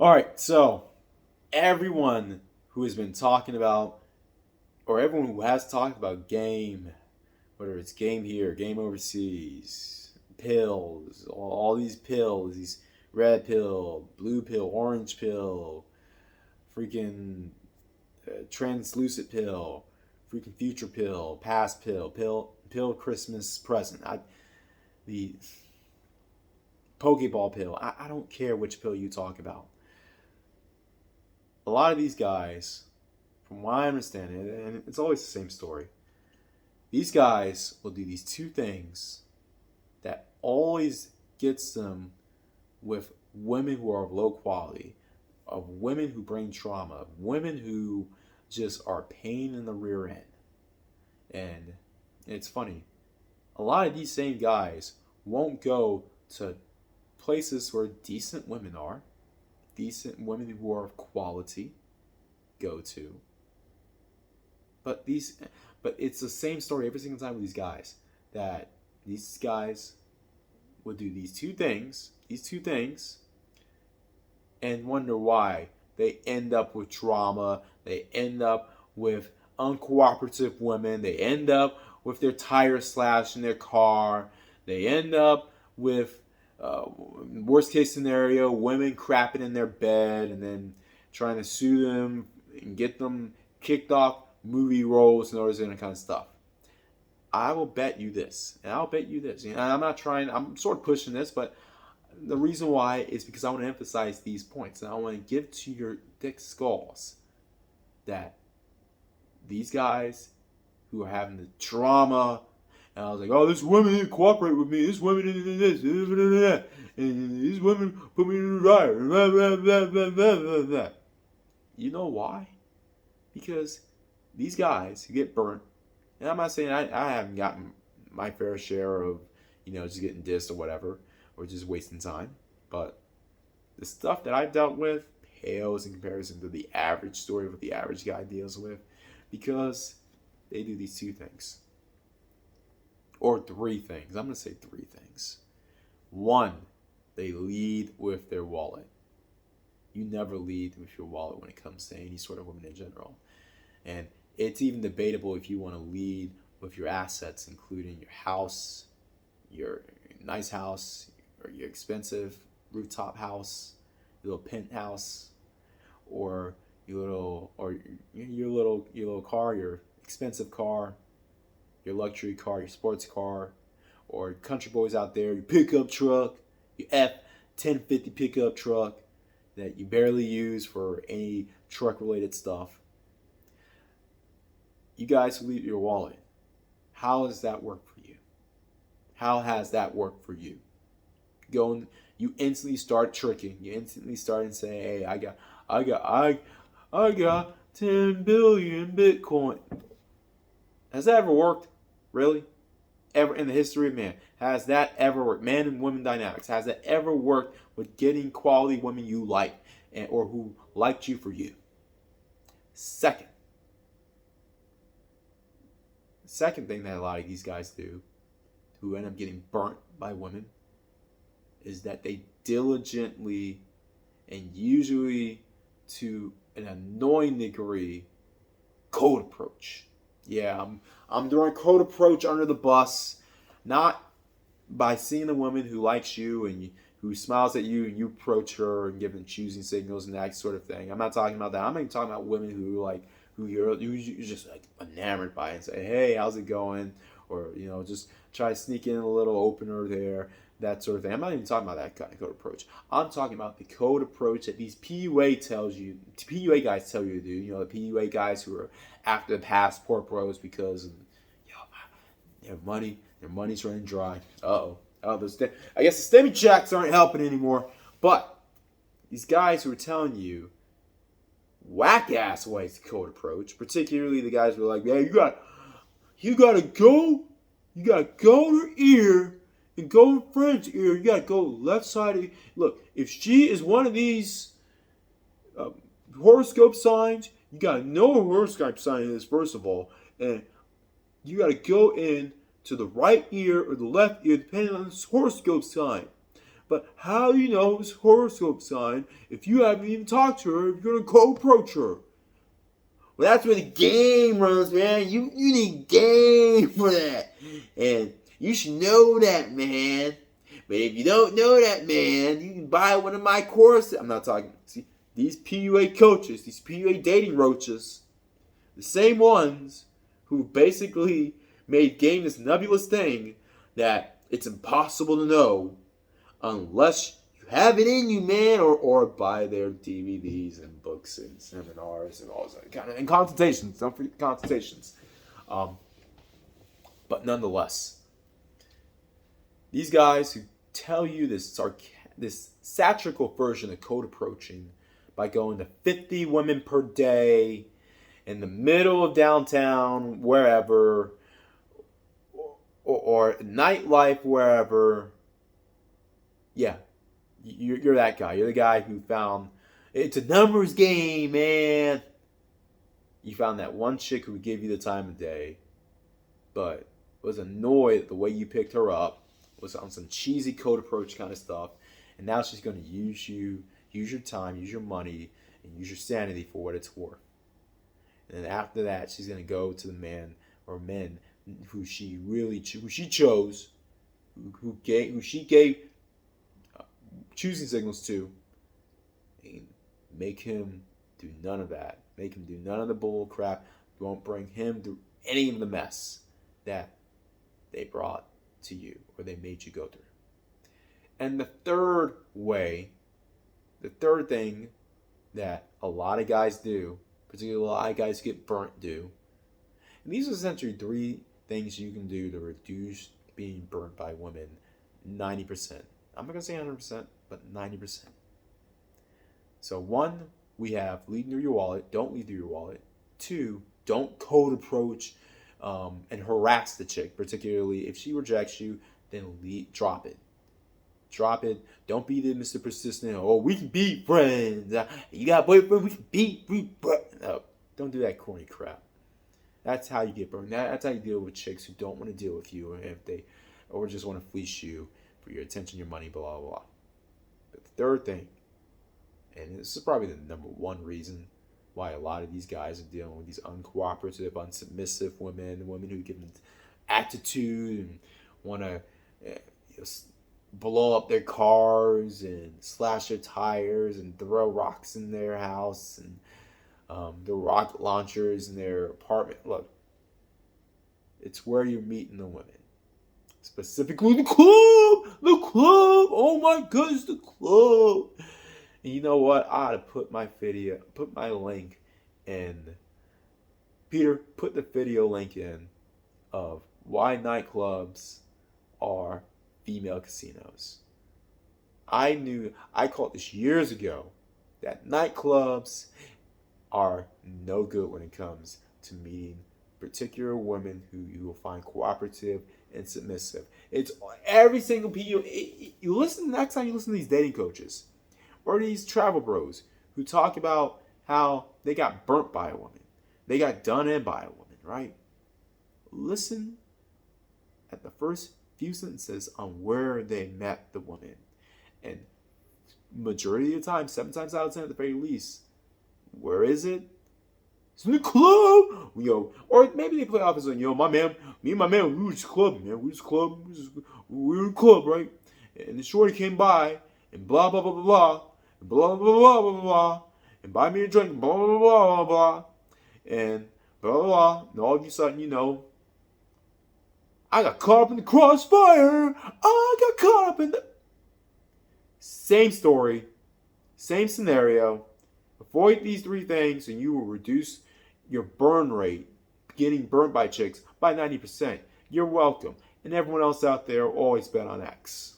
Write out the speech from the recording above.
All right, so everyone who has been talking about, or everyone who has talked about game, whether it's game here, game overseas, pills, all these pills, these red pill, blue pill, orange pill, freaking translucent pill, freaking future pill, past pill, pill Christmas present. The Pokeball pill. I don't care which pill you talk about. A lot of these guys, from what I understand, and it's always the same story. These guys will do these two things that always gets them with women who are of low quality, of women who bring trauma, of women who just are pain in the rear end. And it's funny. A lot of these same guys won't go to places where decent women are, decent women who are of quality go to. But it's the same story every single time with these guys. That these guys would do these two things, and wonder why they end up with trauma. They end up with uncooperative women. They end up with their tires slashed in their car. They end up with worst case scenario, women crapping in their bed and then trying to sue them and get them kicked off movie roles and all this kind of stuff. I will bet you this, and I'll bet you this. And I'm not trying, I'm sort of pushing this, but the reason why is because I want to emphasize these points. And I want to give to your thick skulls that these guys who are having the trauma, and I was like, oh, this woman didn't cooperate with me. This woman didn't this, and these women put me in the dryer. You know why? Because these guys who get burnt, and I'm not saying I haven't gotten my fair share of, just getting dissed or whatever, or just wasting time. But the stuff that I've dealt with pales in comparison to the average story of what the average guy deals with, because they do these two things. Or three things. I'm going to say three things. One, they lead with their wallet. You never lead with your wallet when it comes to any sort of woman in general. And it's even debatable if you want to lead with your assets, including your house, your nice house, or your expensive rooftop house, your little penthouse, or your little car, your expensive car, your luxury car, your sports car, or country boys out there, your pickup truck, your F-1050 pickup truck that you barely use for any truck-related stuff. You guys who leave your wallet, how does that work for you? How has that worked for you? You instantly start tricking. You instantly start and say, "Hey, I got 10 billion Bitcoin." Has that ever worked? Really? Ever in the history of man? Has that ever worked? Man and woman dynamics. Has that ever worked with getting quality women you like or who liked you for you? Second thing that a lot of these guys do, who end up getting burnt by women, is that they diligently and usually to an annoying degree cold approach. Yeah, I'm doing cold approach under the bus, not by seeing a woman who likes you and who smiles at you and you approach her and give them choosing signals and that sort of thing. I'm not talking about that. I'm even talking about women who you're just like enamored by and say, "Hey, how's it going?" Or just try to sneak in a little opener there, that sort of thing. I'm not even talking about that kind of code approach. I'm talking about the code approach that these PUA guys tell you to do. The PUA guys who are after the passport bros because their money's running dry. I guess the STEMI checks aren't helping anymore. But these guys who are telling you whack ass ways to code approach, particularly the guys who are like, "Yeah, you gotta go to ear and go in friend's ear. You gotta go left side. Look, if she is one of these horoscope signs, you gotta know what horoscope sign it is first of all, and you gotta go in to the right ear or the left ear, depending on the horoscope sign. But how do you know his horoscope sign if you haven't even talked to her, if you're going to co-approach her? Well, that's where the game runs, man. You need game for that. And you should know that, man. But if you don't know that, man, you can buy one of my courses. I'm not talking, see, these PUA coaches, these PUA dating roaches, the same ones who basically made game this nebulous thing that it's impossible to know unless you have it in you, man, or buy their DVDs and books and seminars and all that kind of, and consultations. Don't forget consultations. But nonetheless, these guys who tell you this satirical version of code approaching by going to 50 women per day in the middle of downtown, wherever, or nightlife, wherever. Yeah, you're that guy. You're the guy who found it's a numbers game, man. You found that one chick who would give you the time of day, but was annoyed at the way you picked her up, was on some cheesy code approach kind of stuff, and now she's going to use you, use your time, use your money, and use your sanity for what it's worth. And then after that, she's going to go to the man or men who she chose, who she gave choosing signals to, and make him do none of that. Make him do none of the bull crap. Won't bring him through any of the mess that they brought to you or they made you go through. And the third thing that a lot of guys do, particularly a lot of guys get burnt do, and these are essentially 3 things you can do to reduce being burnt by women 90%. I'm not going to say 100%, but 90%. So 1, we have lead through your wallet. Don't lead through your wallet. 2, don't cold approach and harass the chick, particularly if she rejects you, then drop it. Drop it. Don't be the Mr. Persistent. Oh, we can be friends. You got a boyfriend, we can be no, don't do that corny crap. That's how you get burned. That's how you deal with chicks who don't want to deal with you, or just want to fleece you for your attention, your money, blah, blah, blah. But the third thing, and this is probably the number 1 reason why a lot of these guys are dealing with these uncooperative, unsubmissive women who give them attitude and want to blow up their cars and slash their tires and throw rocks in their house and the rocket launchers in their apartment. Look, it's where you're meeting the women. Specifically the club! Oh my goodness, the club! And you know what? I ought to put my link in. Peter, put the video link in of why nightclubs are female casinos. I caught this years ago, that nightclubs are no good when it comes to meeting particular women who you will find cooperative and submissive. It's every single people. You listen next time you listen to these dating coaches or these travel bros who talk about how they got burnt by a woman, they got done in by a woman, right? Listen at the first few sentences on where they met the woman, and majority of the time, 7 times out of 10 at the very least, where is it? It's in the club, or maybe they play off as me and my man, we was clubbing, man. We were in the club, right? And the shorty came by and blah blah blah blah blah, and blah blah blah blah blah, and buy me a drink, blah blah blah blah blah, and blah blah blah. And all of a sudden, I got caught up in the crossfire. I got caught up in the same story, same scenario. Avoid these 3 things, and you will reduce your burn rate, getting burned by chicks, by 90%. You're welcome. And everyone else out there, always bet on X.